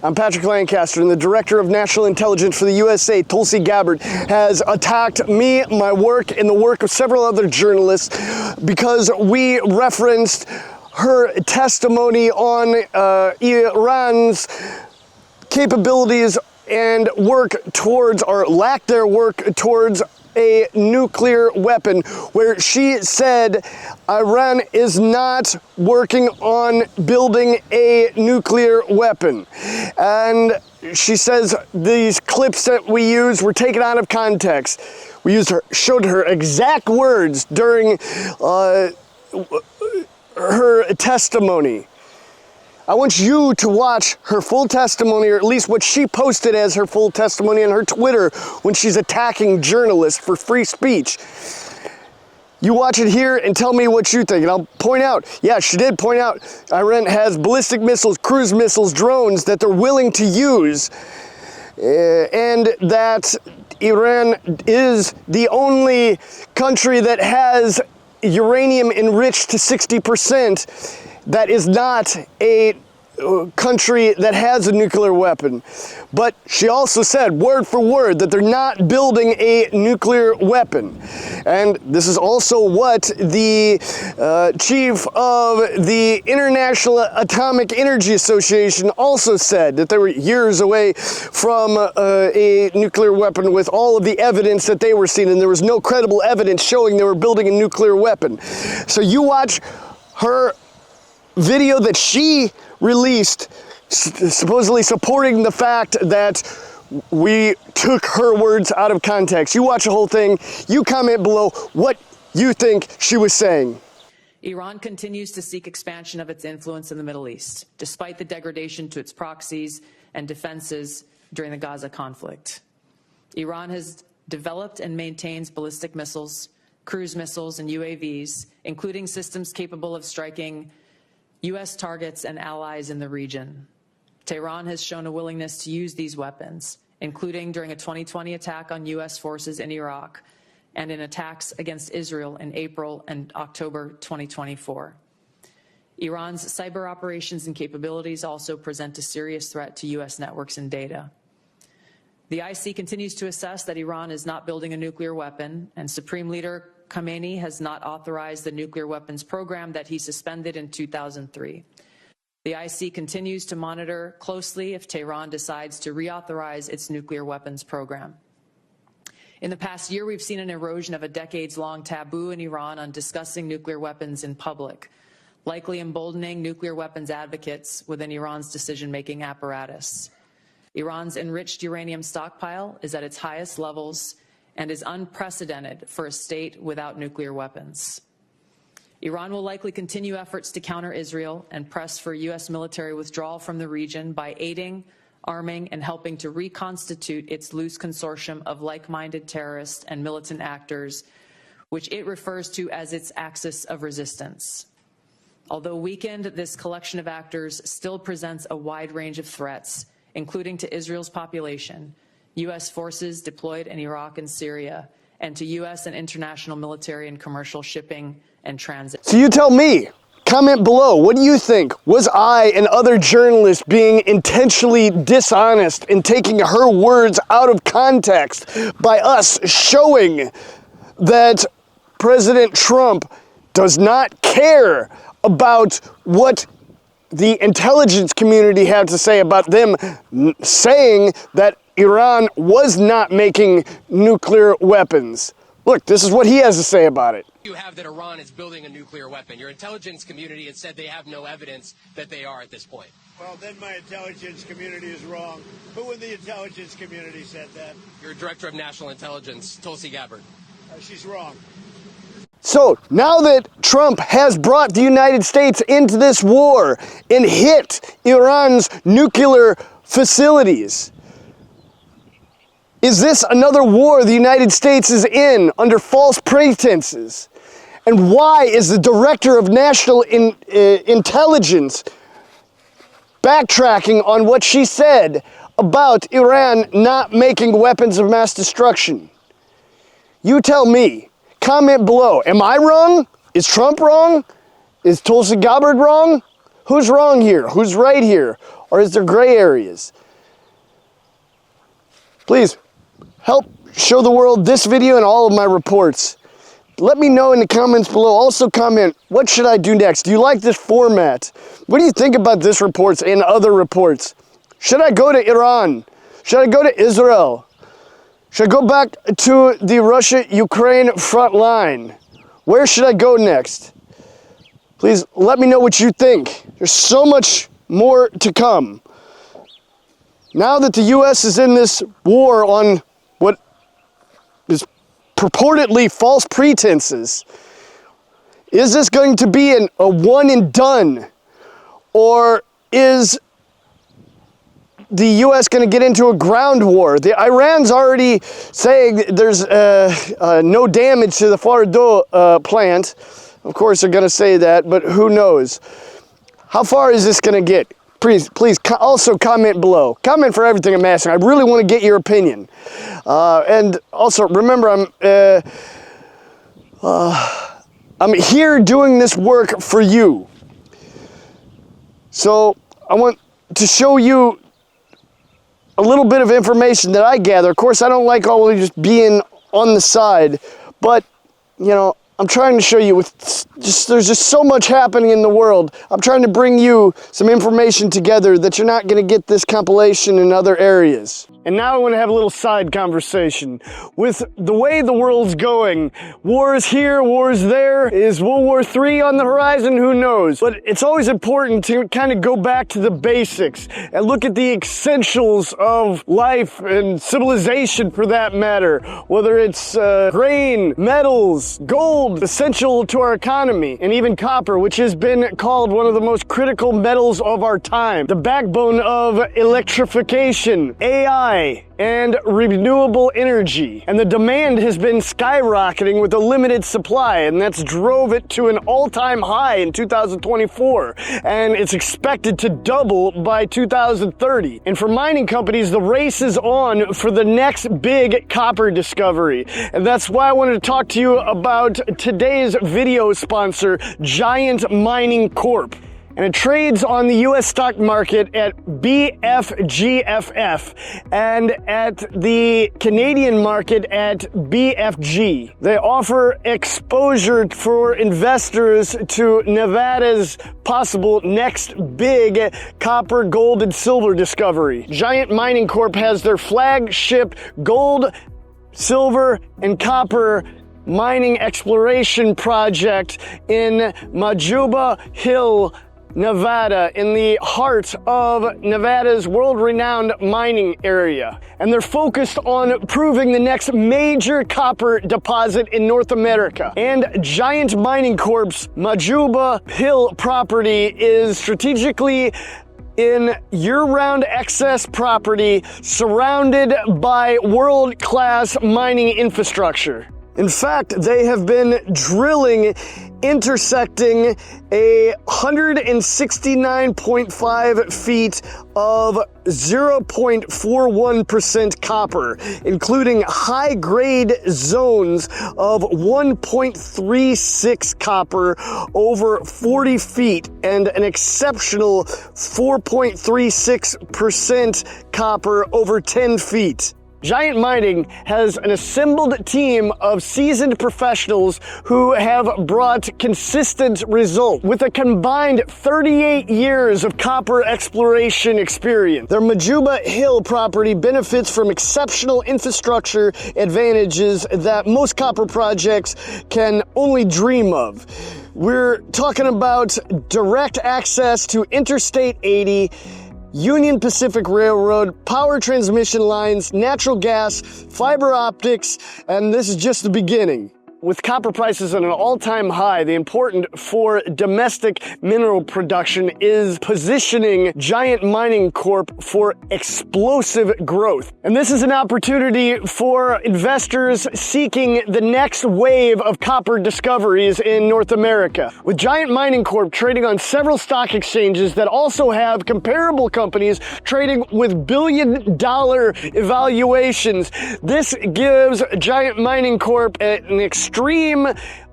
I'm Patrick Lancaster, and the Director of National Intelligence for the USA, Tulsi Gabbard, has attacked me, my work, and the work of several other journalists because we referenced her testimony on Iran's capabilities and work towards, or lack their work towards, a nuclear weapon, where she said Iran is not working on building a nuclear weapon. And she says these clips that we use were taken out of context. We showed her exact words during her testimony. I want you to watch her full testimony, or at least what she posted as her full testimony on her Twitter when she's attacking journalists for free speech. You watch it here and tell me what you think. And I'll point out, yeah, she did point out Iran has ballistic missiles, cruise missiles, drones that they're willing to use, and that Iran is the only country that has uranium enriched to 60%. That is not a country that has a nuclear weapon. But she also said, word for word, that they're not building a nuclear weapon. And this is also what the chief of the International Atomic Energy Association also said, that they were years away from a nuclear weapon with all of the evidence that they were seeing, and there was no credible evidence showing they were building a nuclear weapon. So you watch her video that she released, supposedly supporting the fact that we took her words out of context. You watch the whole thing, you comment below what you think she was saying. Iran continues to seek expansion of its influence in the Middle East, despite the degradation to its proxies and defenses during the Gaza conflict. Iran has developed and maintains ballistic missiles, cruise missiles, and UAVs, including systems capable of striking U.S. targets and allies in the region. Tehran has shown a willingness to use these weapons, including during a 2020 attack on U.S. forces in Iraq and in attacks against Israel in April and October 2024. Iran's cyber operations and capabilities also present a serious threat to U.S. networks and data. The IC continues to assess that Iran is not building a nuclear weapon, and Supreme Leader Khamenei has not authorized the nuclear weapons program that he suspended in 2003. The IC continues to monitor closely if Tehran decides to reauthorize its nuclear weapons program. In the past year, we've seen an erosion of a decades-long taboo in Iran on discussing nuclear weapons in public, likely emboldening nuclear weapons advocates within Iran's decision-making apparatus. Iran's enriched uranium stockpile is at its highest levels and is unprecedented for a state without nuclear weapons. Iran will likely continue efforts to counter Israel and press for U.S. military withdrawal from the region by aiding, arming, and helping to reconstitute its loose consortium of like-minded terrorists and militant actors, which it refers to as its axis of resistance. Although weakened, this collection of actors still presents a wide range of threats, including to Israel's population, U.S. forces deployed in Iraq and Syria, and to U.S. and international military and commercial shipping and transit. So you tell me, comment below, what do you think? Was I and other journalists being intentionally dishonest in taking her words out of context by us showing that President Trump does not care about what the intelligence community had to say about them saying that Iran was not making nuclear weapons? Look, this is what he has to say about it. You have that Iran is building a nuclear weapon. Your intelligence community has said they have no evidence that they are at this point. Well, then my intelligence community is wrong. Who in the intelligence community said that? Your Director of National Intelligence, Tulsi Gabbard. She's wrong. So now that Trump has brought the United States into this war and hit Iran's nuclear facilities, is this another war the United States is in under false pretenses? And why is the Director of National Intelligence backtracking on what she said about Iran not making weapons of mass destruction? You tell me. Comment below. Am I wrong? Is Trump wrong? Is Tulsi Gabbard wrong? Who's wrong here? Who's right here? or is there gray areas? Please help show the world this video and all of my reports. Let me know in the comments below. Also comment, what should I do next? Do you like this format? What do you think about this reports and other reports? Should I go to Iran? Should I go to Israel? Should I go back to the Russia-Ukraine front line? Where should I go next? Please let me know what you think. There's so much more to come. Now that the U.S. is in this war on what is purportedly false pretenses, is this going to be a one and done? Or is the U.S. going to get into a ground war? The Iran's already saying there's no damage to the Fordo plant. Of course, they're going to say that, but who knows? How far is this going to get? Please also comment below. Comment for everything I'm asking. I really want to get your opinion. And also, remember, I'm here doing this work for you. So I want to show you a little bit of information that I gather. Of course, I don't like always just being on the side, but, you know, I'm trying to show you there's just so much happening in the world. I'm trying to bring you some information together that you're not going to get this compilation in other areas. And now I want to have a little side conversation. With the way the world's going, wars here, wars there, is World War III on the horizon? Who knows? But it's always important to kind of go back to the basics and look at the essentials of life and civilization for that matter. Whether it's grain, metals, gold, essential to our economy, and even copper, which has been called one of the most critical metals of our time. The backbone of electrification, AI, and renewable energy. And the demand has been skyrocketing with a limited supply, and that's drove it to an all-time high in 2024. And it's expected to double by 2030. And for mining companies, the race is on for the next big copper discovery. And that's why I wanted to talk to you about today's video sponsor, Giant Mining Corp. And it trades on the U.S. stock market at BFGFF and at the Canadian market at BFG. They offer exposure for investors to Nevada's possible next big copper, gold, and silver discovery. Giant Mining Corp has their flagship gold, silver, and copper mining exploration project in Majuba Hill, Nevada, in the heart of Nevada's world-renowned mining area. And they're focused on proving the next major copper deposit in North America. And Giant Mining Corp's Majuba Hill property is strategically in year-round excess property surrounded by world-class mining infrastructure. In fact, they have been drilling, intersecting 169.5 feet of 0.41% copper, including high-grade zones of 1.36 copper over 40 feet and an exceptional 4.36% copper over 10 feet. Giant Mining has an assembled team of seasoned professionals who have brought consistent results with a combined 38 years of copper exploration experience. Their Majuba Hill property benefits from exceptional infrastructure advantages that most copper projects can only dream of. We're talking about direct access to Interstate 80, Union Pacific Railroad, power transmission lines, natural gas, fiber optics, and this is just the beginning. With copper prices at an all-time high, the important for domestic mineral production is positioning Giant Mining Corp for explosive growth. And this is an opportunity for investors seeking the next wave of copper discoveries in North America. With Giant Mining Corp trading on several stock exchanges that also have comparable companies trading with billion-dollar evaluations, this gives Giant Mining Corp an extreme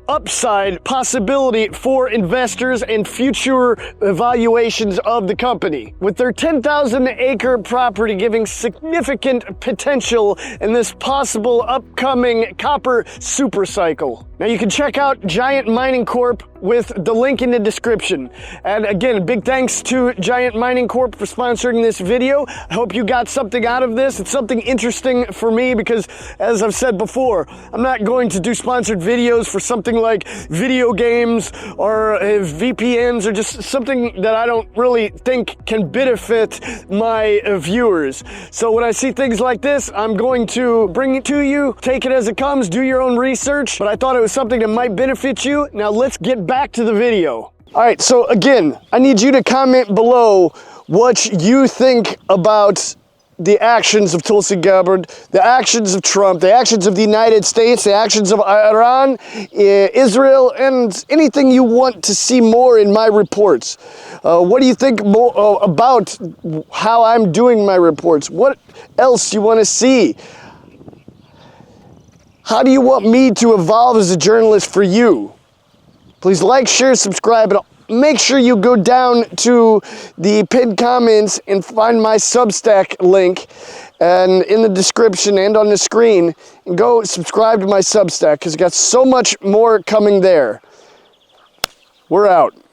upside possibility for investors and future evaluations of the company. With their 10,000 acre property giving significant potential in this possible upcoming copper supercycle. Now you can check out Giant Mining Corp with the link in the description. And again, big thanks to Giant Mining Corp for sponsoring this video. I hope you got something out of this. It's something interesting for me because, as I've said before, I'm not going to do sponsored videos for something like video games or VPNs or just something that I don't really think can benefit my viewers. So when I see things like this, I'm going to bring it to you, take it as it comes, do your own research, but I thought it was something that might benefit you. Now let's get back to the video. All right, so again, I need you to comment below what you think about the actions of Tulsi Gabbard, the actions of Trump, the actions of the United States, the actions of Iran, Israel, and anything you want to see more in my reports. What do you think more about how I'm doing my reports? What else you want to see? How do you want me to evolve as a journalist for you? Please like, share, subscribe, and make sure you go down to the pinned comments and find my Substack link and in the description and on the screen, and go subscribe to my Substack because I got so much more coming there. We're out.